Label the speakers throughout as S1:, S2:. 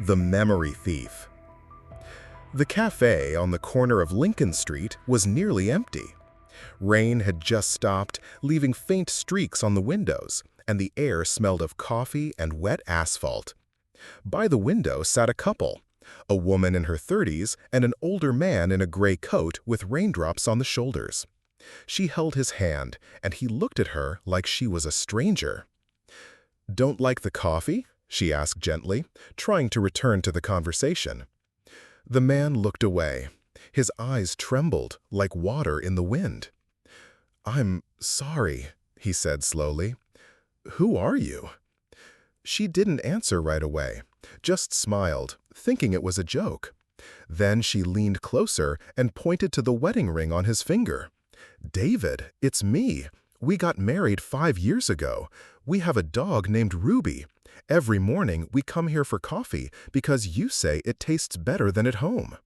S1: The Memory Thief. The cafe on the corner of Lincoln Street was nearly empty. Rain had just stopped, leaving faint streaks on the windows, and the air smelled of coffee and wet asphalt. By the window sat a couple, a woman in her 30s and an older man in a gray coat with raindrops on the shoulders. She held his hand, and he looked at her like she was a stranger. "Don't like the coffee?" she asked gently, trying to return to the conversation. The man looked away. His eyes trembled like water in the wind. "I'm sorry," he said slowly. "Who are you?" She didn't answer right away, just smiled, thinking it was a joke. Then she leaned closer and pointed to the wedding ring on his finger. "David, it's me. We got married 5 years ago. We have a dog named Ruby. Every morning we come here for coffee because you say it tastes better than at home."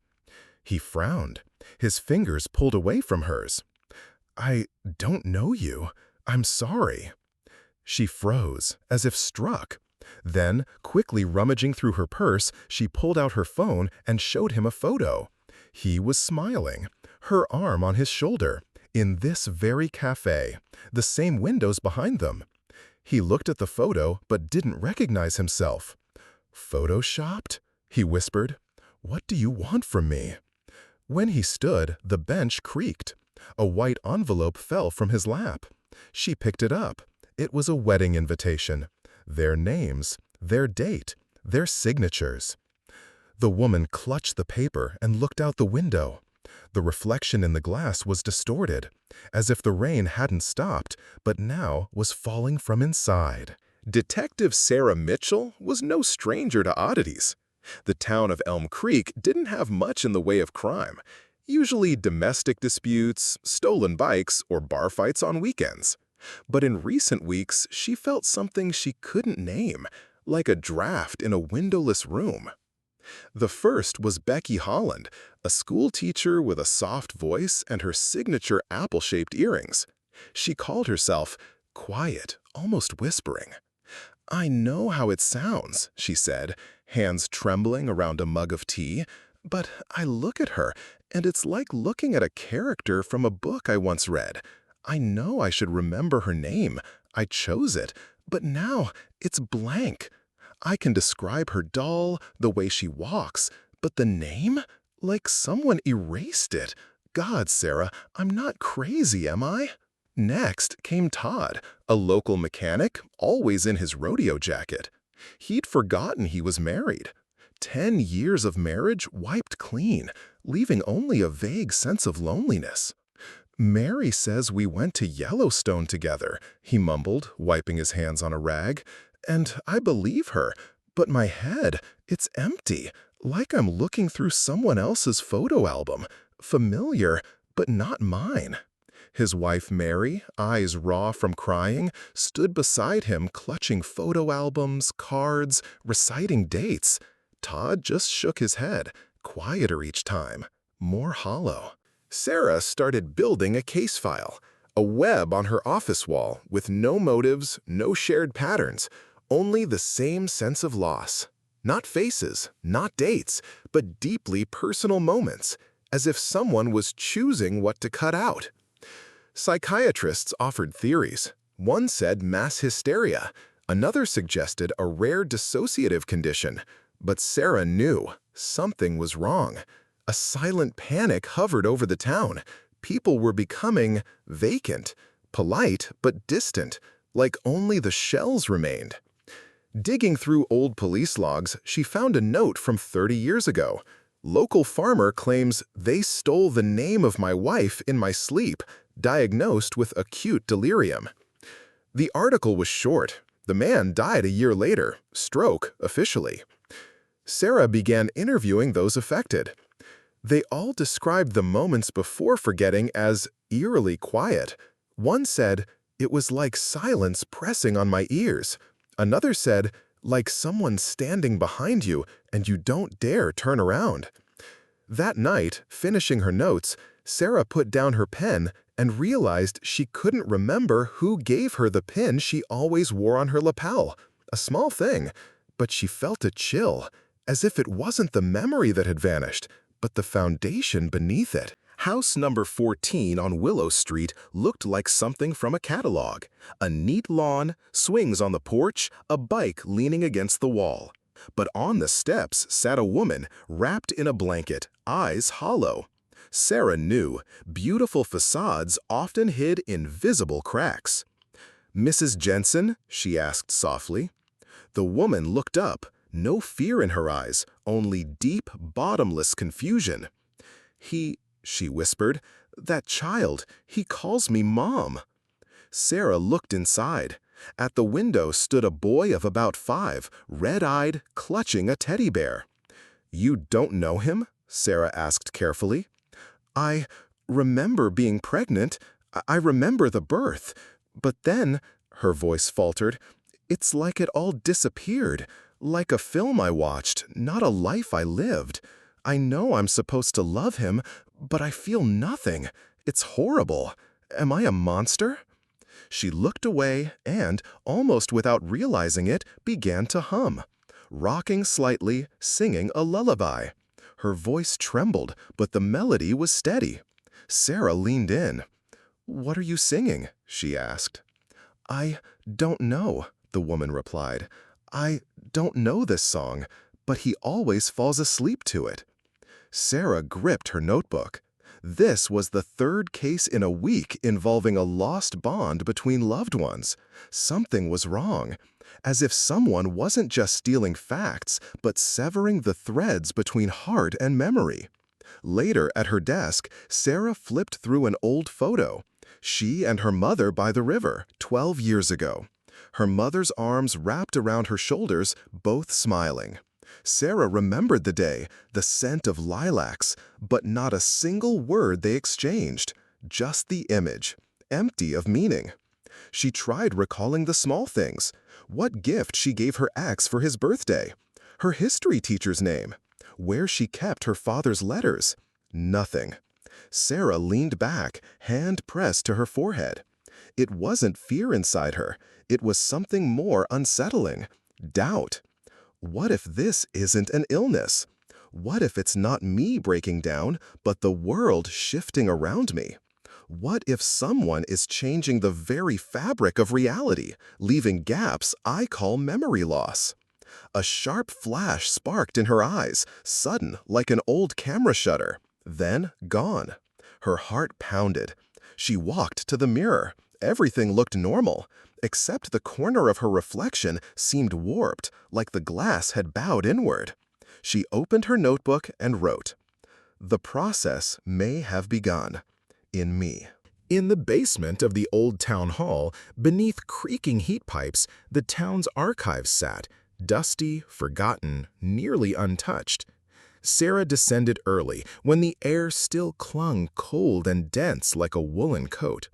S1: He frowned. His fingers pulled away from hers. "I don't know you. I'm sorry." She froze, as if struck. Then, quickly rummaging through her purse, she pulled out her phone and showed him a photo. He was smiling, her arm on his shoulder, in this very cafe, the same windows behind them. He looked at the photo but didn't recognize himself. "Photoshopped?" he whispered. "What do you want from me?" When he stood, the bench creaked. A white envelope fell from his lap. She picked it up. It was a wedding invitation. Their names, their date, their signatures. The woman clutched the paper and looked out the window. The reflection in the glass was distorted, as if the rain hadn't stopped, but now was falling from inside. Detective Sarah Mitchell was no stranger to oddities. The town of Elm Creek didn't have much in the way of crime, usually domestic disputes, stolen bikes, or bar fights on weekends. But in recent weeks, she felt something she couldn't name, like a draft in a windowless room. The first was Becky Holland, a school teacher with a soft voice and her signature apple-shaped earrings. She called herself quiet, almost whispering. "I know how it sounds," she said, hands trembling around a mug of tea, "but I look at her, and it's like looking at a character from a book I once read. I know I should remember her name. I chose it, but now it's blank. I can describe her doll, the way she walks, but the name? Like someone erased it. God, Sarah, I'm not crazy, am I?" Next came Todd, a local mechanic, always in his rodeo jacket. He'd forgotten he was married. 10 years of marriage wiped clean, leaving only a vague sense of loneliness. "Mary says we went to Yellowstone together," he mumbled, wiping his hands on a rag. "And I believe her, but my head, it's empty, like I'm looking through someone else's photo album, familiar, but not mine." His wife Mary, eyes raw from crying, stood beside him clutching photo albums, cards, reciting dates. Todd just shook his head, quieter each time, more hollow. Sarah started building a case file, a web on her office wall with no motives, no shared patterns, only the same sense of loss. Not faces, not dates, but deeply personal moments, as if someone was choosing what to cut out. Psychiatrists offered theories. One said mass hysteria. Another suggested a rare dissociative condition. But Sarah knew something was wrong. A silent panic hovered over the town. People were becoming vacant, polite but distant, like only the shells remained. Digging through old police logs, she found a note from 30 years ago. "Local farmer claims they stole the name of my wife in my sleep, diagnosed with acute delirium." The article was short. The man died a year later, stroke officially. Sarah began interviewing those affected. They all described the moments before forgetting as eerily quiet. One said, "It was like silence pressing on my ears." Another said, "Like someone standing behind you and you don't dare turn around." That night, finishing her notes, Sarah put down her pen and realized she couldn't remember who gave her the pin she always wore on her lapel. A small thing, but she felt a chill, as if it wasn't the memory that had vanished, but the foundation beneath it. House number 14 on Willow Street looked like something from a catalog. A neat lawn, swings on the porch, a bike leaning against the wall. But on the steps sat a woman wrapped in a blanket, eyes hollow. Sarah knew beautiful facades often hid invisible cracks. "Mrs. Jensen?" she asked softly. The woman looked up, no fear in her eyes, only deep, bottomless confusion. She whispered, "that child, he calls me Mom." Sarah looked inside. At the window stood a boy of about 5, red-eyed, clutching a teddy bear. "You don't know him?" Sarah asked carefully. "I remember being pregnant. I remember the birth. But then," her voice faltered, "it's like it all disappeared, like a film I watched, not a life I lived. I know I'm supposed to love him, but I feel nothing. It's horrible. Am I a monster?" She looked away and, almost without realizing it, began to hum, rocking slightly, singing a lullaby. Her voice trembled, but the melody was steady. Sarah leaned in. "What are you singing?" she asked. "I don't know," the woman replied. "I don't know this song, but he always falls asleep to it." Sarah gripped her notebook. This was the 3rd case in a week involving a lost bond between loved ones. Something was wrong, as if someone wasn't just stealing facts, but severing the threads between heart and memory. Later, at her desk, Sarah flipped through an old photo. She and her mother by the river, 12 years ago. Her mother's arms wrapped around her shoulders, both smiling. Sarah remembered the day, the scent of lilacs, but not a single word they exchanged, just the image, empty of meaning. She tried recalling the small things, what gift she gave her ex for his birthday, her history teacher's name, where she kept her father's letters. Nothing. Sarah leaned back, hand pressed to her forehead. It wasn't fear inside her, it was something more unsettling, doubt. What if this isn't an illness? What if it's not me breaking down, but the world shifting around me? What if someone is changing the very fabric of reality, leaving gaps I call memory loss? A sharp flash sparked in her eyes, sudden like an old camera shutter, then gone. Her heart pounded. She walked to the mirror. Everything looked normal, except the corner of her reflection seemed warped, like the glass had bowed inward. She opened her notebook and wrote, "The process may have begun in me." In the basement of the old town hall, beneath creaking heat pipes, the town's archives sat, dusty, forgotten, nearly untouched. Sarah descended early, when the air still clung cold and dense like a woolen coat.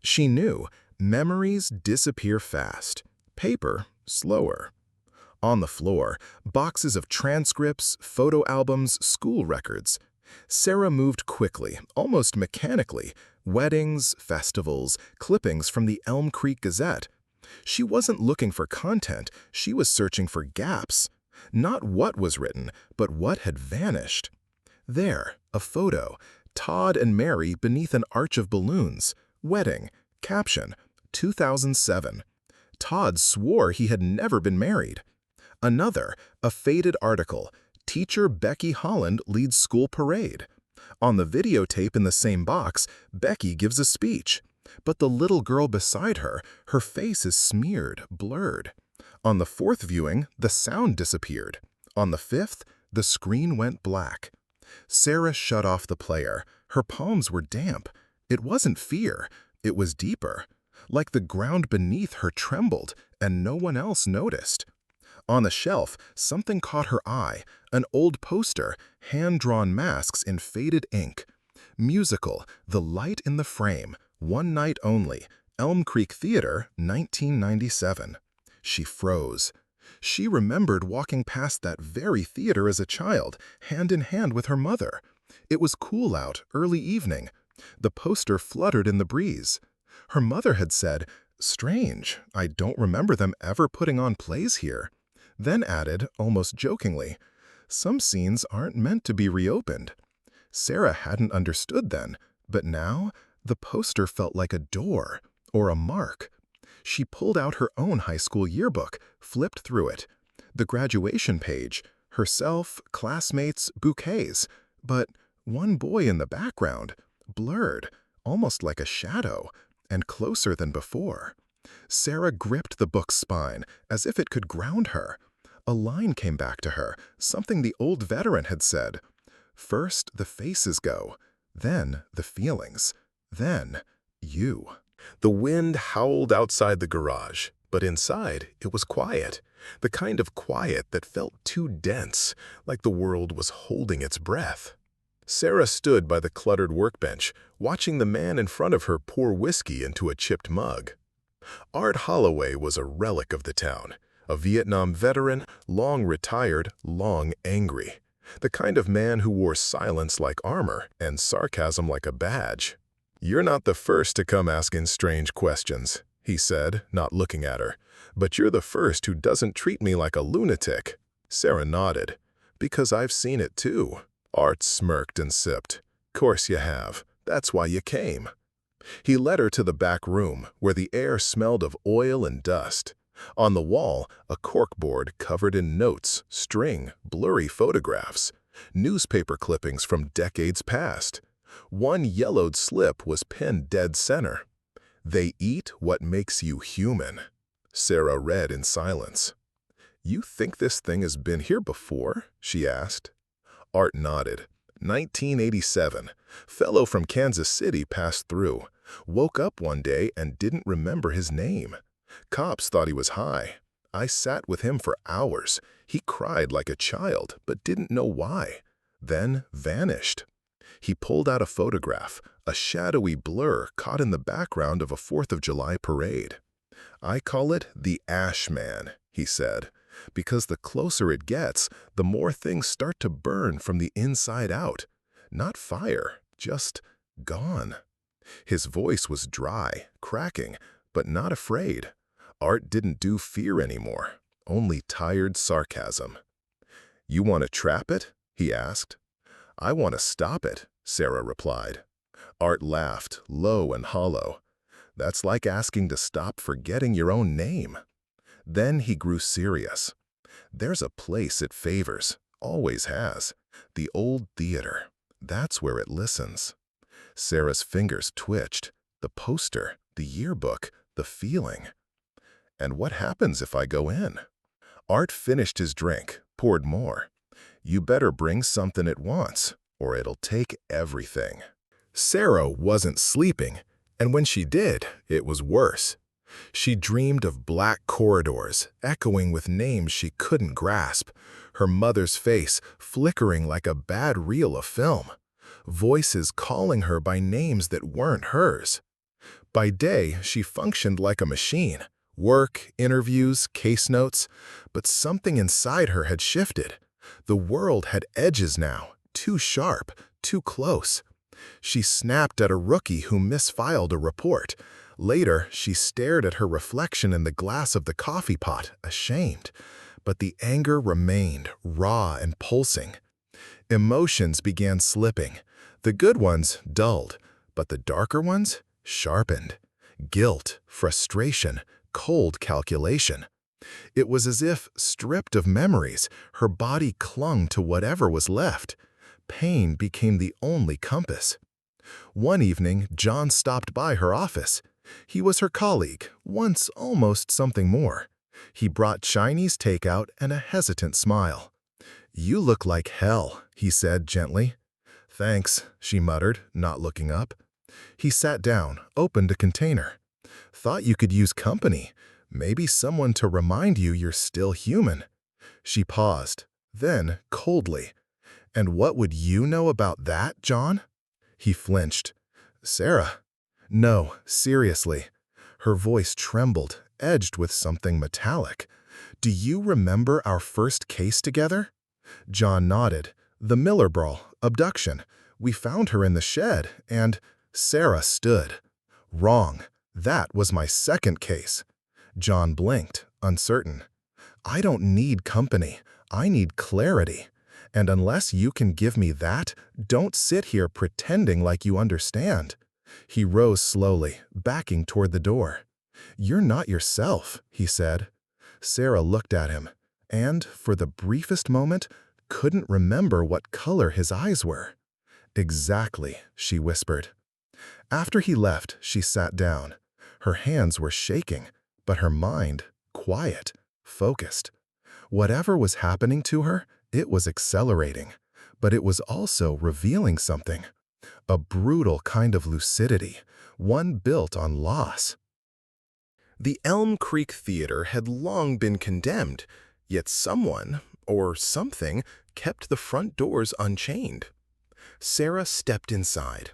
S1: She knew memories disappear fast, paper slower. On the floor, boxes of transcripts, photo albums, school records. Sarah moved quickly, almost mechanically, weddings, festivals, clippings from the Elm Creek Gazette. She wasn't looking for content, she was searching for gaps. Not what was written, but what had vanished. There, a photo, Todd and Mary beneath an arch of balloons. Wedding. Caption, 2007. Todd swore he had never been married. Another, a faded article, Teacher Becky Holland leads school parade. On the videotape in the same box, Becky gives a speech. But the little girl beside her, her face is smeared, blurred. On the 4th viewing, the sound disappeared. On the 5th, the screen went black. Sarah shut off the player. Her palms were damp. It wasn't fear, it was deeper. Like the ground beneath her trembled, and no one else noticed. On the shelf, something caught her eye, an old poster, hand-drawn masks in faded ink. Musical, The Light in the Frame, One Night Only, Elm Creek Theater, 1997. She froze. She remembered walking past that very theater as a child, hand in hand with her mother. It was cool out, early evening. The poster fluttered in the breeze. Her mother had said, "Strange, I don't remember them ever putting on plays here." Then added, almost jokingly, Some scenes aren't meant to be reopened. Sarah hadn't understood then, but now the poster felt like a door or a mark. She pulled out her own high school yearbook, flipped through it. The graduation page, herself, classmates, bouquets, but one boy in the background, blurred, almost like a shadow, and closer than before. Sarah gripped the book's spine as if it could ground her. A line came back to her, something the old veteran had said. First the faces go, then the feelings, then you. The wind howled outside the garage, but inside it was quiet. The kind of quiet that felt too dense, like the world was holding its breath. Sarah stood by the cluttered workbench, watching the man in front of her pour whiskey into a chipped mug. Art Holloway was a relic of the town, a Vietnam veteran, long retired, long angry. The kind of man who wore silence like armor and sarcasm like a badge. "You're not the first to come asking strange questions," he said, not looking at her. "But you're the first who doesn't treat me like a lunatic." Sarah nodded. "Because I've seen it too." Art smirked and sipped. "Course you have. That's why you came." He led her to the back room, where the air smelled of oil and dust. On the wall, a corkboard covered in notes, string, blurry photographs, newspaper clippings from decades past. One yellowed slip was pinned dead center. "They eat what makes you human." Sarah read in silence. "You think this thing has been here before?" she asked. Art nodded. 1987. Fellow from Kansas City passed through. Woke up one day and didn't remember his name. Cops thought he was high. I sat with him for hours. He cried like a child, but didn't know why. Then vanished. He pulled out a photograph, a shadowy blur caught in the background of a 4th of July parade. "I call it the Ash Man," he said, "because the closer it gets, the more things start to burn from the inside out. Not fire, just gone." His voice was dry, cracking, but not afraid. Art didn't do fear anymore, only tired sarcasm. "You want to trap it?" he asked. "I want to stop it," Sarah replied. Art laughed, low and hollow. "That's like asking to stop forgetting your own name." Then he grew serious. "There's a place it favors, always has. The old theater. That's where it listens." Sarah's fingers twitched. The poster, the yearbook, the feeling. "And what happens if I go in?" Art finished his drink, poured more. "You better bring something at once, or it'll take everything." Sarah wasn't sleeping, and when she did, it was worse. She dreamed of black corridors, echoing with names she couldn't grasp, her mother's face flickering like a bad reel of film, voices calling her by names that weren't hers. By day, she functioned like a machine, work, interviews, case notes, but something inside her had shifted. The world had edges now, too sharp, too close. She snapped at a rookie who misfiled a report. Later, she stared at her reflection in the glass of the coffee pot, ashamed. But the anger remained, raw and pulsing. Emotions began slipping. The good ones dulled, but the darker ones sharpened. Guilt, frustration, cold calculation. It was as if, stripped of memories, her body clung to whatever was left. Pain became the only compass. One evening, John stopped by her office. He was her colleague, once almost something more. He brought Chinese takeout and a hesitant smile. "You look like hell," he said gently. "Thanks," she muttered, not looking up. He sat down, opened a container. "Thought you could use company. Maybe someone to remind you you're still human." She paused, then coldly. "And what would you know about that, John?" He flinched. "Sarah." "No, seriously." Her voice trembled, edged with something metallic. "Do you remember our first case together?" John nodded. "The Miller Brawl, abduction. We found her in the shed, and—" Sarah stood. "Wrong. That was my second case." John blinked, uncertain. "I don't need company. I need clarity." And unless you can give me that, don't sit here pretending like you understand." He rose slowly, backing toward the door. "You're not yourself," he said. Sarah looked at him, and, for the briefest moment, couldn't remember what color his eyes were. "Exactly," she whispered. After he left, she sat down. Her hands were shaking, but her mind quiet, focused. Whatever was happening to her, it was accelerating, but it was also revealing something. A brutal kind of lucidity, one built on loss. The Elm Creek Theater had long been condemned, yet someone, or something, kept the front doors unchained. Sarah stepped inside.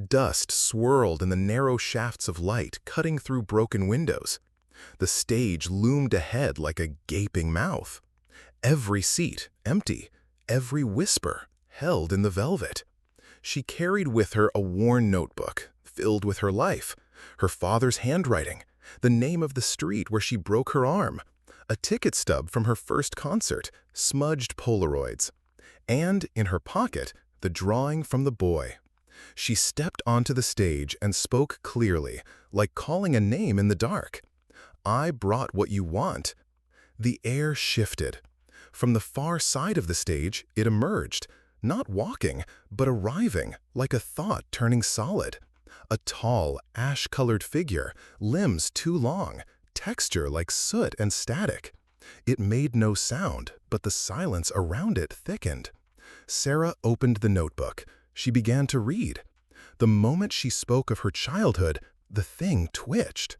S1: Dust swirled in the narrow shafts of light cutting through broken windows. The stage loomed ahead like a gaping mouth. Every seat empty, every whisper held in the velvet. She carried with her a worn notebook filled with her life, her father's handwriting, the name of the street where she broke her arm, a ticket stub from her first concert, smudged Polaroids, and, in her pocket, the drawing from the boy. She stepped onto the stage and spoke clearly, like calling a name in the dark. "I brought what you want." The air shifted. From the far side of the stage, it emerged, not walking, but arriving, like a thought turning solid. A tall, ash-colored figure, limbs too long, texture like soot and static. It made no sound, but the silence around it thickened. Sarah opened the notebook. She began to read. The moment she spoke of her childhood, the thing twitched.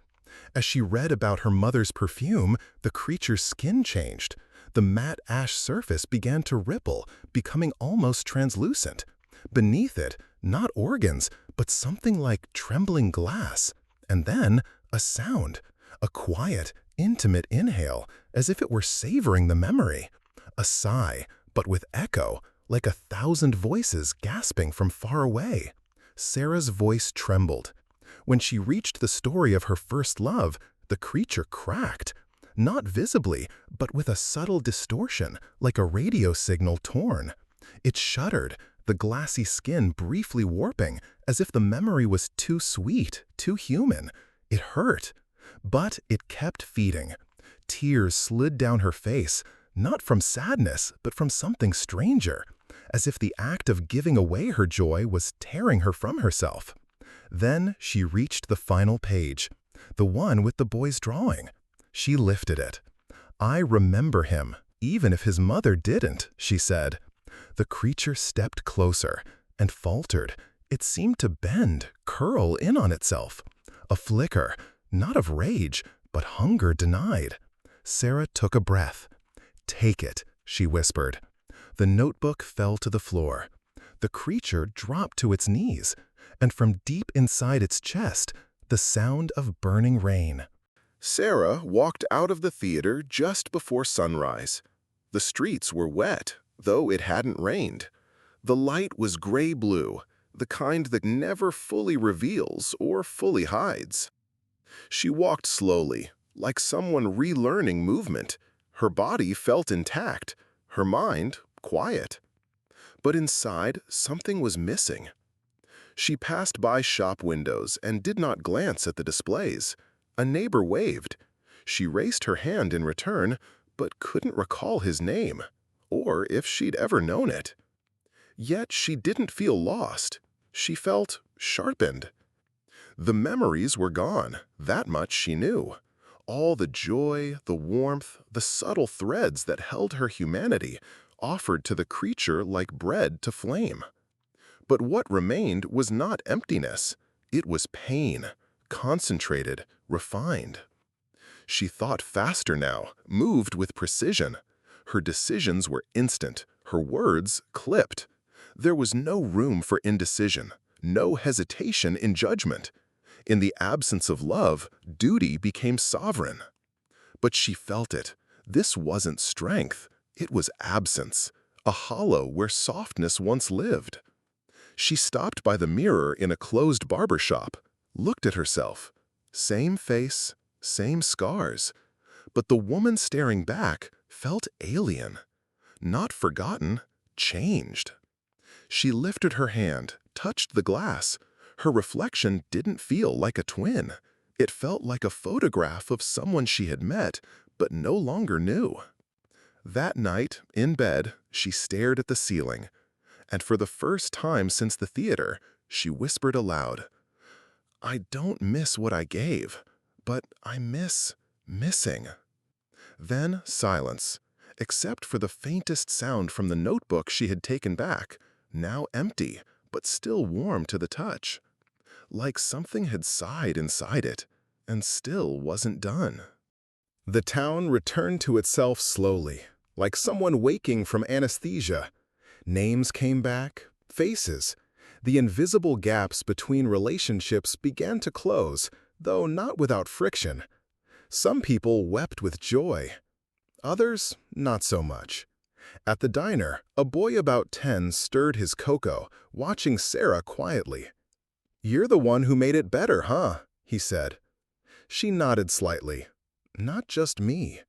S1: As she read about her mother's perfume, the creature's skin changed. The matte ash surface began to ripple, becoming almost translucent. Beneath it, not organs, but something like trembling glass. And then, a sound. A quiet, intimate inhale, as if it were savoring the memory. A sigh, but with echo, like 1,000 voices gasping from far away. Sarah's voice trembled. When she reached the story of her first love, the creature cracked. Not visibly, but with a subtle distortion, like a radio signal torn. It shuddered, the glassy skin briefly warping, as if the memory was too sweet, too human. It hurt. But it kept feeding. Tears slid down her face, not from sadness, but from something stranger, as if the act of giving away her joy was tearing her from herself. Then she reached the final page, the one with the boy's drawing. She lifted it. "I remember him, even if his mother didn't," she said. The creature stepped closer and faltered. It seemed to bend, curl in on itself. A flicker, not of rage, but hunger denied. Sarah took a breath. "Take it," she whispered. The notebook fell to the floor. The creature dropped to its knees, and from deep inside its chest, the sound of burning rain. Sarah walked out of the theater just before sunrise. The streets were wet, though it hadn't rained. The light was gray-blue, the kind that never fully reveals or fully hides. She walked slowly, like someone relearning movement. Her body felt intact, her mind quiet. But inside, something was missing. She passed by shop windows and did not glance at the displays. A neighbor waved. She raised her hand in return, but couldn't recall his name, or if she'd ever known it. Yet she didn't feel lost. She felt sharpened. The memories were gone, that much she knew. All the joy, the warmth, the subtle threads that held her humanity offered to the creature like bread to flame. But what remained was not emptiness. It was pain, concentrated, refined. She thought faster now, moved with precision. Her decisions were instant, her words clipped. There was no room for indecision, no hesitation in judgment. In the absence of love, duty became sovereign. But she felt it. This wasn't strength. It was absence, a hollow where softness once lived. She stopped by the mirror in a closed barber shop, looked at herself. Same face, same scars. But the woman staring back felt alien. Not forgotten, changed. She lifted her hand, touched the glass. Her reflection didn't feel like a twin. It felt like a photograph of someone she had met, but no longer knew. That night, in bed, she stared at the ceiling, and for the first time since the theater, she whispered aloud, "I don't miss what I gave, but I miss missing." Then silence, except for the faintest sound from the notebook she had taken back, now empty, but still warm to the touch. Like something had sighed inside it, and still wasn't done. The town returned to itself slowly, like someone waking from anesthesia. Names came back, faces. The invisible gaps between relationships began to close, though not without friction. Some people wept with joy. Others, not so much. At the diner, a boy about 10 stirred his cocoa, watching Sarah quietly. "You're the one who made it better, huh?" he said. She nodded slightly. "Not just me."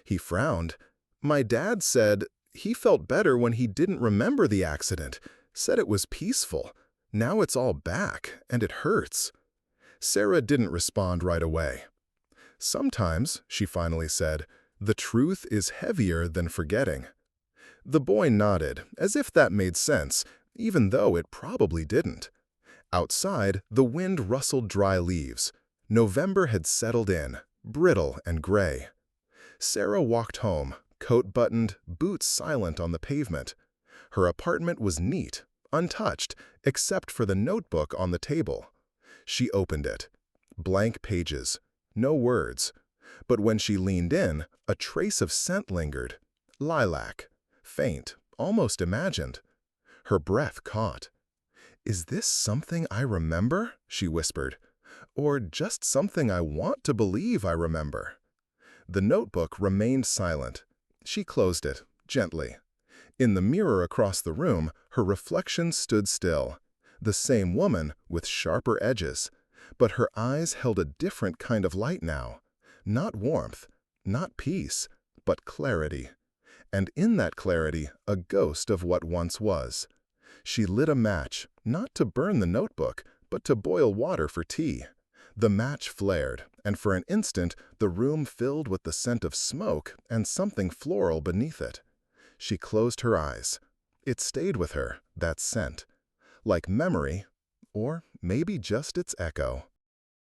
S1: He frowned. "My dad said he felt better when he didn't remember the accident, said it was peaceful. Now it's all back, and it hurts." Sarah didn't respond right away. "Sometimes," she finally said, "the truth is heavier than forgetting." The boy nodded, as if that made sense, even though it probably didn't. Outside, the wind rustled dry leaves. November had settled in, brittle and gray. Sarah walked home, coat buttoned, boots silent on the pavement. Her apartment was neat, untouched, except for the notebook on the table. She opened it. Blank pages, no words. But when she leaned in, a trace of scent lingered. Lilac. Faint, almost imagined. Her breath caught. "Is this something I remember?" she whispered. "Or just something I want to believe I remember?" The notebook remained silent. She closed it, gently. In the mirror across the room, her reflection stood still. The same woman, with sharper edges. But her eyes held a different kind of light now. Not warmth, not peace, but clarity. And in that clarity, a ghost of what once was. She lit a match, not to burn the notebook, but to boil water for tea. The match flared, and for an instant the room filled with the scent of smoke and something floral beneath it. She closed her eyes. It stayed with her, that scent. Like memory, or maybe just its echo.